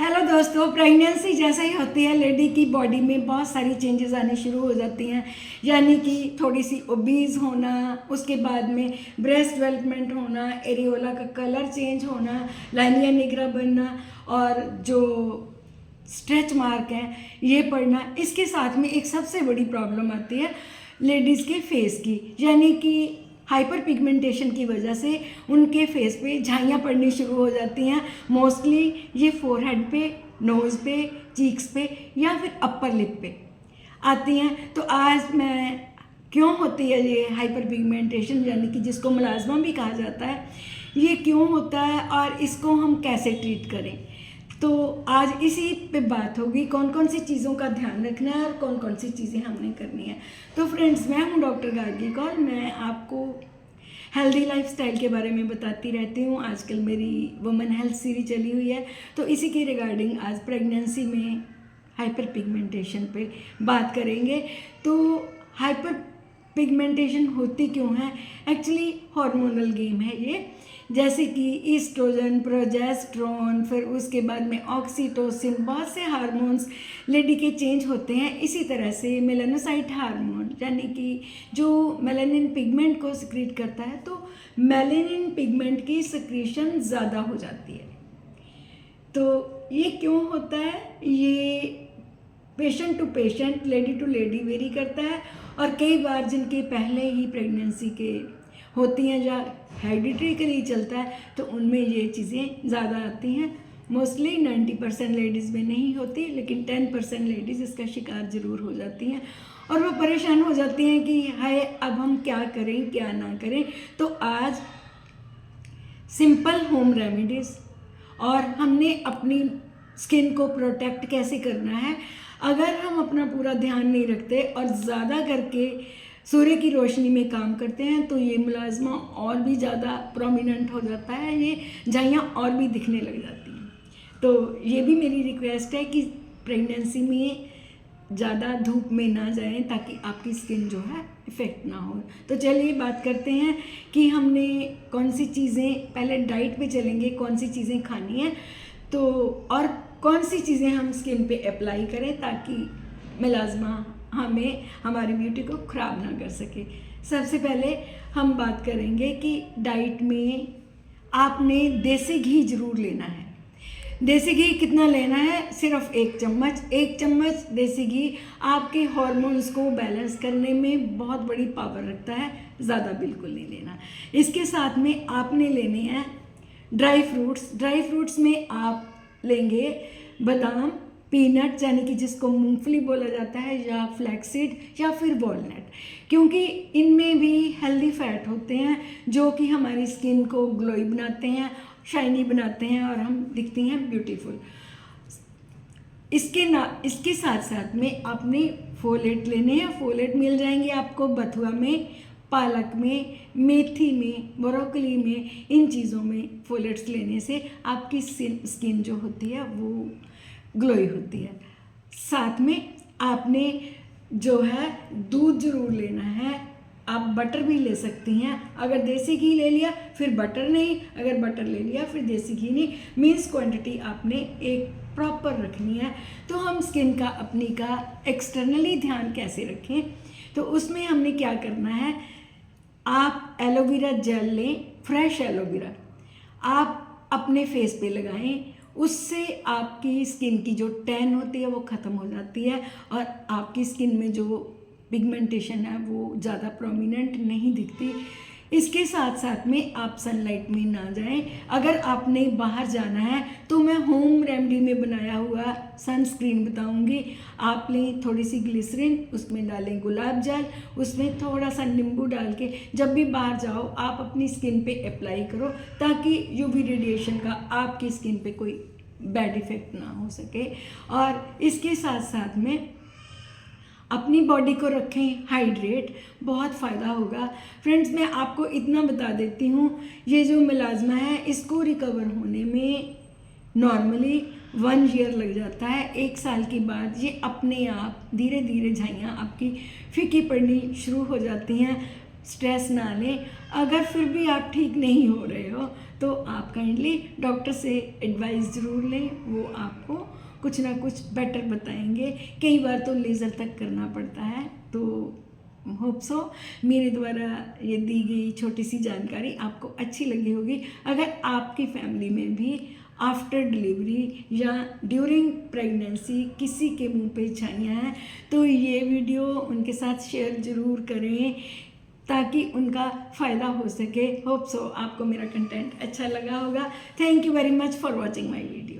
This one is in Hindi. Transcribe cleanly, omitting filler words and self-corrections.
हेलो दोस्तों, प्रेगनेंसी जैसे ही होती है लेडी की बॉडी में बहुत सारी चेंजेस आने शुरू हो जाती हैं। यानी कि थोड़ी सी ओबीज होना, उसके बाद में ब्रेस्ट डेवलपमेंट होना, एरियोला का कलर चेंज होना, लाइनिया निग्रा बनना और जो स्ट्रेच मार्क हैं ये पड़ना। इसके साथ में एक सबसे बड़ी प्रॉब्लम आती है लेडीज़ के फेस की, यानी कि हाइपर पिगमेंटेशन की वजह से उनके फेस पे झाइयाँ पड़नी शुरू हो जाती हैं। मोस्टली ये फोरहेड पे, नोज़ पे, चीक्स पे या फिर अपर लिप पे आती हैं। तो आज मैं क्यों होती है ये हाइपर पिगमेंटेशन, यानी कि जिसको मलाज़मा भी कहा जाता है, ये क्यों होता है और इसको हम कैसे ट्रीट करें। तो आज इसी पे बात होगी, कौन कौन सी चीज़ों का ध्यान रखना है और कौन कौन सी चीज़ें हमने करनी है। तो फ्रेंड्स, मैं हूँ डॉक्टर गार्गी कौर। मैं आपको हेल्दी लाइफस्टाइल के बारे में बताती रहती हूँ। आजकल मेरी वुमेन हेल्थ सीरीज चली हुई है, तो इसी के रिगार्डिंग आज प्रेगनेंसी में हाइपर पिगमेंटेशन पे बात करेंगे। तो हाइपर पिगमेंटेशन होती क्यों है? एक्चुअली हार्मोनल गेम है ये। जैसे कि ईस्ट्रोजन, प्रोजेस्टेरोन, फिर उसके बाद में ऑक्सीटोसिन, बहुत से हार्मोन्स लेडी के चेंज होते हैं। इसी तरह से मेलानोसाइट हार्मोन, यानी कि जो मेलानिन पिगमेंट को सिक्रीट करता है, तो मेलानिन पिगमेंट की सिक्रीशन ज़्यादा हो जाती है। तो ये क्यों होता है? ये patient to patient, lady to lady vary करता है। और कई बार जिनके पहले ही प्रेगनेंसी के होती हैं या हेरिडिटरी चलता है, तो उनमें ये चीज़ें ज़्यादा आती हैं। मोस्टली 90% लेडीज़ में नहीं होती, लेकिन 10% लेडीज़ इसका शिकार ज़रूर हो जाती हैं और वो परेशान हो जाती हैं कि हाय, अब हम क्या करें क्या ना करें। तो आज सिंपल होम रेमेडीज़ और हमने अपनी स्किन को प्रोटेक्ट कैसे करना है। अगर हम अपना पूरा ध्यान नहीं रखते और ज़्यादा करके सूर्य की रोशनी में काम करते हैं, तो ये मुलाजमा और भी ज़्यादा प्रोमिनेंट हो जाता है, ये झाइयाँ और भी दिखने लग जाती हैं। तो ये भी मेरी रिक्वेस्ट है कि प्रेगनेंसी में ज़्यादा धूप में ना जाएं, ताकि आपकी स्किन जो है इफ़ेक्ट ना हो। तो चलिए बात करते हैं कि हमने कौन सी चीज़ें, पहले डाइट पे चलेंगे, कौन सी चीज़ें खानी है, तो और कौन सी चीज़ें हम स्किन पे अप्लाई करें ताकि मिलाज़मा हमें हमारी ब्यूटी को ख़राब ना कर सके। सबसे पहले हम बात करेंगे कि डाइट में आपने देसी घी ज़रूर लेना है। देसी घी कितना लेना है? सिर्फ 1 चम्मच। 1 चम्मच देसी घी आपके हार्मोन्स को बैलेंस करने में बहुत बड़ी पावर रखता है, ज़्यादा बिल्कुल नहीं लेना। इसके साथ में आपने लेने हैं ड्राई फ्रूट्स। ड्राई फ्रूट्स में आप लेंगे बादाम, पीनट यानी कि जिसको मूंगफली बोला जाता है, या फ्लैक्सीड या फिर वॉलनट, क्योंकि इनमें भी हेल्दी फैट होते हैं जो कि हमारी स्किन को ग्लोई बनाते हैं, शाइनी बनाते हैं और हम दिखती हैं ब्यूटीफुल। इसके साथ साथ में आपने फोलेट लेने हैं। फोलेट मिल जाएंगे आपको बथुआ में, पालक में, मेथी में, ब्रोकली में। इन चीज़ों में फोलेट्स लेने से आपकी स्किन जो होती है वो ग्लोई होती है। साथ में आपने जो है दूध ज़रूर लेना है। आप बटर भी ले सकती हैं। अगर देसी घी ले लिया फिर बटर नहीं, अगर बटर ले लिया फिर देसी घी नहीं। मीन्स क्वांटिटी आपने एक प्रॉपर रखनी है। तो हम स्किन का, अपनी का एक्सटर्नली ध्यान कैसे रखें, तो उसमें हमने क्या करना है, आप एलोवेरा जेल लें, फ्रेश एलोवेरा आप अपने फेस पे लगाएं। उससे आपकी स्किन की जो टैन होती है वो ख़त्म हो जाती है और आपकी स्किन में जो पिगमेंटेशन है वो ज़्यादा प्रोमिनेंट नहीं दिखती। इसके साथ साथ में आप सनलाइट में ना जाएं। अगर आपने बाहर जाना है तो मैं होम रेमेडी में बनाया हुआ सनस्क्रीन बताऊंगी। आप लें थोड़ी सी ग्लिसरीन, उसमें डालें गुलाब जल, उसमें थोड़ा सा नींबू डाल के जब भी बाहर जाओ आप अपनी स्किन पे अप्लाई करो, ताकि यूवी रेडिएशन का आपकी स्किन पे कोई बैड इफ़ेक्ट ना हो सके। और इसके साथ साथ में अपनी बॉडी को रखें हाइड्रेट, बहुत फ़ायदा होगा। फ्रेंड्स, मैं आपको इतना बता देती हूँ, ये जो मिलाज़मा है इसको रिकवर होने में नॉर्मली 1 ईयर लग जाता है। 1 साल के बाद ये अपने आप धीरे धीरे झाइयाँ आपकी फीकी पड़नी शुरू हो जाती हैं। स्ट्रेस ना लें। अगर फिर भी आप ठीक नहीं हो रहे हो तो आप काइंडली डॉक्टर से एडवाइस ज़रूर लें, वो आपको कुछ ना कुछ बेटर बताएंगे। कई बार तो लेज़र तक करना पड़ता है। तो होप सो मेरे द्वारा ये दी गई छोटी सी जानकारी आपको अच्छी लगी होगी। अगर आपकी फैमिली में भी आफ्टर डिलीवरी या ड्यूरिंग प्रेगनेंसी किसी के मुंह पे छाइयाँ हैं तो ये वीडियो उनके साथ शेयर ज़रूर करें ताकि उनका फ़ायदा हो सके। होप सो आपको मेरा कंटेंट अच्छा लगा होगा। Thank you very much for watching my video.